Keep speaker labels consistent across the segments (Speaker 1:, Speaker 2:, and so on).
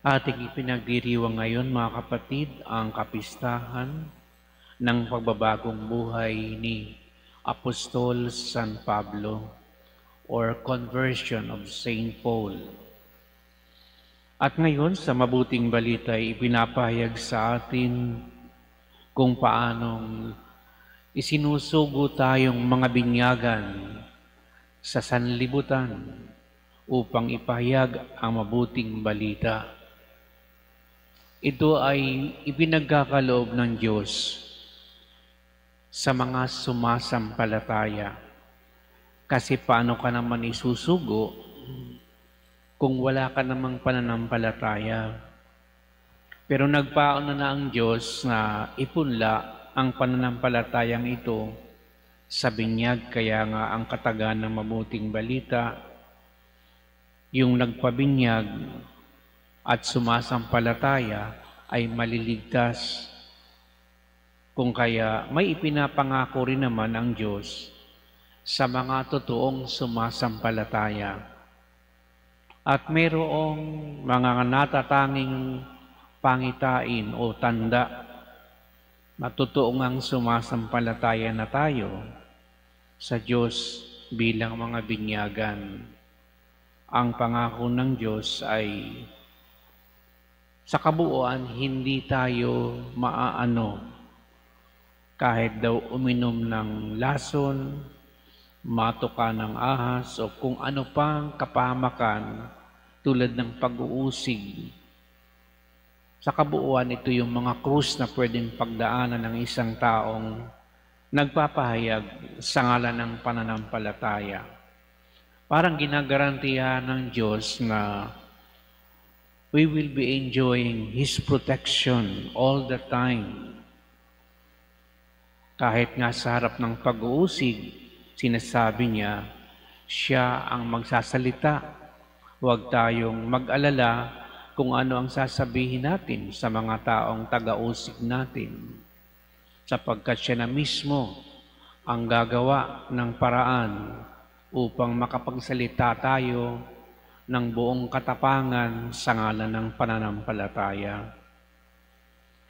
Speaker 1: Ating ipinagdiriwang ngayon, mga kapatid, ang kapistahan ng pagbabagong buhay ni Apostol San Pablo or Conversion of Saint Paul. At ngayon, sa mabuting balita ay ipinapahayag sa atin kung paanong isinusugo tayong mga binyagan sa sanlibutan upang ipahayag ang mabuting balita. Ito ay ipinagkakaloob ng Diyos sa mga sumasampalataya. Kasi paano ka naman isusugo kung wala ka namang pananampalataya? Pero nagpauna na ang Diyos na ipunla ang pananampalatayang ito sa binyag, kaya nga ang katagan ng mabuting balita, yung nagpabinyag at sumasampalataya ay maliligtas. Kung kaya may ipinapangako rin naman ang Diyos sa mga totoong sumasampalataya. At mayroong mga natatanging pangitain o tanda na totoong ang sumasampalataya na tayo sa Diyos bilang mga binyagan. Ang pangako ng Diyos ay sa kabuuan, hindi tayo maaano kahit daw uminom ng lason, matuka ng ahas, o kung ano pang kapahamakan tulad ng pag-uusig. Sa kabuuan, ito yung mga krus na pwedeng pagdaanan ng isang taong nagpapahayag sa ngalan ng pananampalataya. Parang ginagarantiya ng Diyos na we will be enjoying His protection all the time. Kahit nga sa harap ng pag-uusig, sinasabi niya, siya ang magsasalita. Huwag tayong mag-alala kung ano ang sasabihin natin sa mga taong taga-usig natin. Sapagkat siya na mismo ang gagawa ng paraan upang makapagsalita tayo ng buong katapangan sa ngalan ng pananampalataya.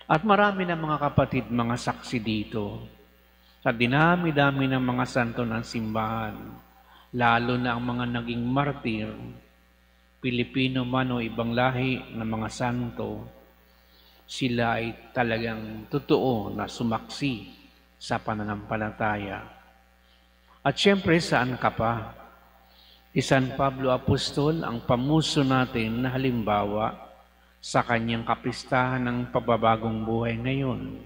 Speaker 1: At marami na mga kapatid, mga saksi dito. Sa dinami-dami ng mga santo ng simbahan, lalo na ang mga naging martir, Pilipino man o ibang lahi ng mga santo, sila ay talagang totoo na sumaksi sa pananampalataya. At siyempre, saan ka pa? Si San Pablo Apostol ang pamuso natin na halimbawa sa kanyang kapistahan ng pababagong buhay ngayon.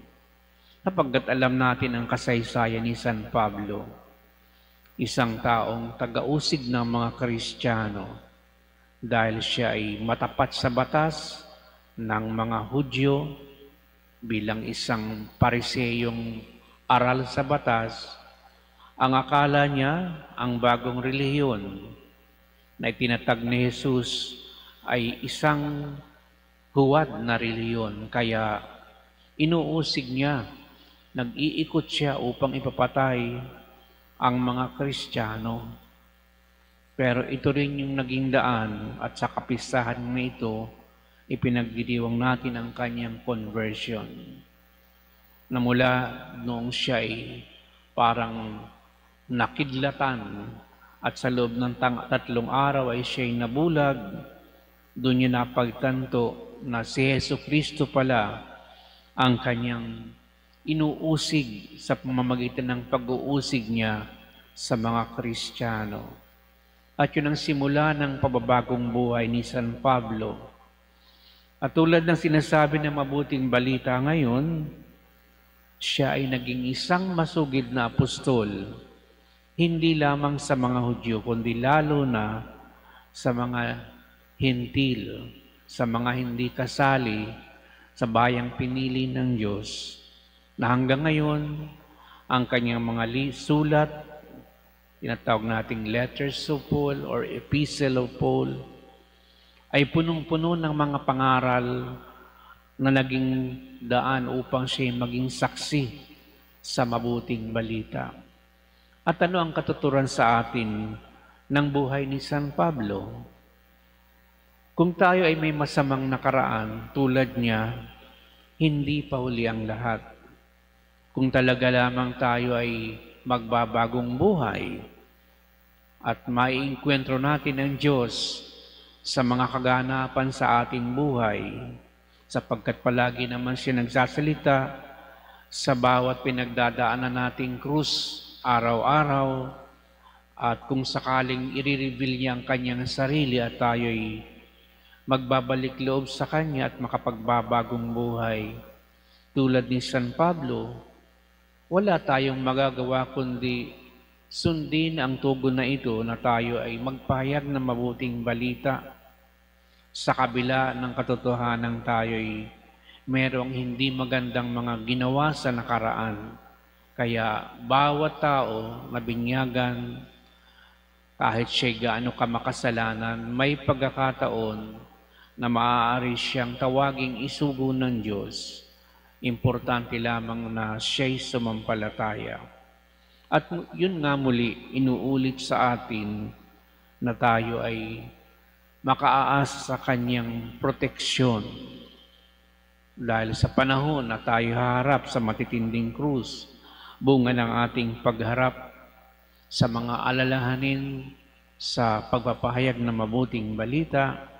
Speaker 1: Sapagkat alam natin ang kasaysayan ni San Pablo, isang taong taga-usig ng mga Kristiyano dahil siya ay matapat sa batas ng mga Hudyo bilang isang pariseyong aral sa batas. Ang akala niya, ang bagong relihiyon na itinatag ni Jesus ay isang huwad na relihiyon. Kaya inuusig niya, nag-iikot siya upang ipapatay ang mga Kristiyano. Pero ito rin yung naging daan at sa kapistahan na ito, ipinagdidiwang natin ang kanyang conversion. Na mula noong siya ay parang nakidlatan at sa loob ng 3 araw ay siya'y nabulag, doon niya napagtanto na si Jesucristo pala ang kanyang inuusig sa pamamagitan ng pag-uusig niya sa mga Kristiyano. At yun ang simula ng pababagong buhay ni San Pablo. At tulad ng sinasabi ng mabuting balita ngayon, siya ay naging isang masugid na apostol, hindi lamang sa mga Hudyo, kundi lalo na sa mga Hentil, sa mga hindi kasali sa bayang pinili ng Diyos, na hanggang ngayon, ang kanyang mga sulat, tinatawag nating letters of Paul or epistle of Paul, ay punong-puno ng mga pangaral na naging daan upang siya maging saksi sa mabuting balita. At ano ang katuturan sa atin ng buhay ni San Pablo? Kung tayo ay may masamang nakaraan tulad niya, hindi pa huli ang lahat. Kung talaga lamang tayo ay magbabagong buhay at maiengkwentro natin ang Diyos sa mga kaganapan sa ating buhay, sapagkat palagi naman siya nagsasalita sa bawat pinagdadaanan nating krus araw-araw, at kung sakaling i-reveal niya ang kanyang sarili at tayo'y magbabalik loob sa kanya at makapagbabagong buhay, tulad ni San Pablo, wala tayong magagawa kundi sundin ang tugon na ito na tayo ay magpahayag ng mabuting balita sa kabila ng katotohanan tayo'y merong hindi magandang mga ginawa sa nakaraan. Kaya bawat tao na binyagan, kahit siya'y gaano ka makasalanan, may pagkakataon na maaari siyang tawaging isugo ng Diyos. Importante lamang na siya'y sumampalataya. At yun nga muli, inuulit sa atin na tayo ay makaaasa sa kanyang proteksyon. Dahil sa panahon na tayo harap sa matitinding krus, bunga ng ating pagharap sa mga alalahanin sa pagpapahayag ng mabuting balita,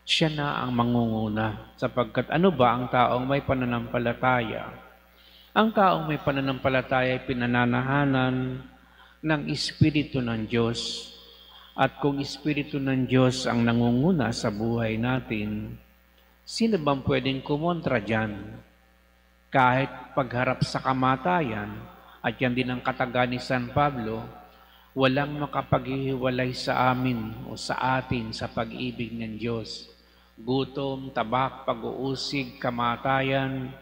Speaker 1: siya na ang mangunguna. Sapagkat ano ba ang taong may pananampalataya? Ang taong may pananampalataya ay pinananahanan ng Espiritu ng Diyos. At kung Espiritu ng Diyos ang nangunguna sa buhay natin, sino bang pwedeng kumontra dyan? Kahit pagharap sa kamatayan, at yan din ang kataga ni San Pablo, walang makapaghihiwalay sa amin o sa atin sa pag-ibig ng Diyos. Gutom, tabak, pag-uusig, kamatayan,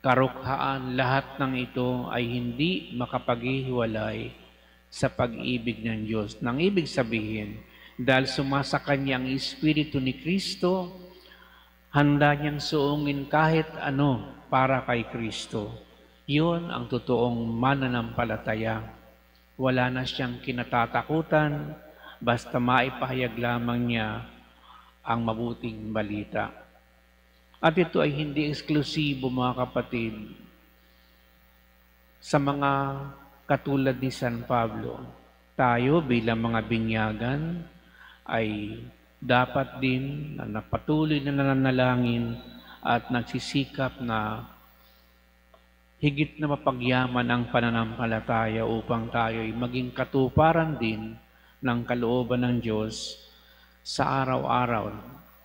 Speaker 1: karukhaan, lahat ng ito ay hindi makapaghihiwalay sa pag-ibig ng Diyos. Nang ibig sabihin, dahil sumasa kanya ang Espiritu ni Kristo, handa niyang suungin kahit ano para kay Kristo. Yun ang totoong mananampalataya. Wala na siyang kinatatakutan, basta maipahayag lamang niya ang mabuting balita. At ito ay hindi eksklusibo, mga kapatid, sa mga katulad ni San Pablo. Tayo bilang mga binyagan ay dapat din na napatuloy na nananalangin at nagsisikap na higit na mapagyaman ang pananampalataya upang tayo ay maging katuparan din ng kalooban ng Diyos sa araw-araw,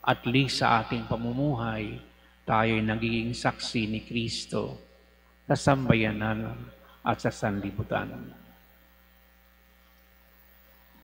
Speaker 1: at least sa ating pamumuhay, tayo ay nagiging saksi ni Kristo sa sambayanan at sa sanlibutan.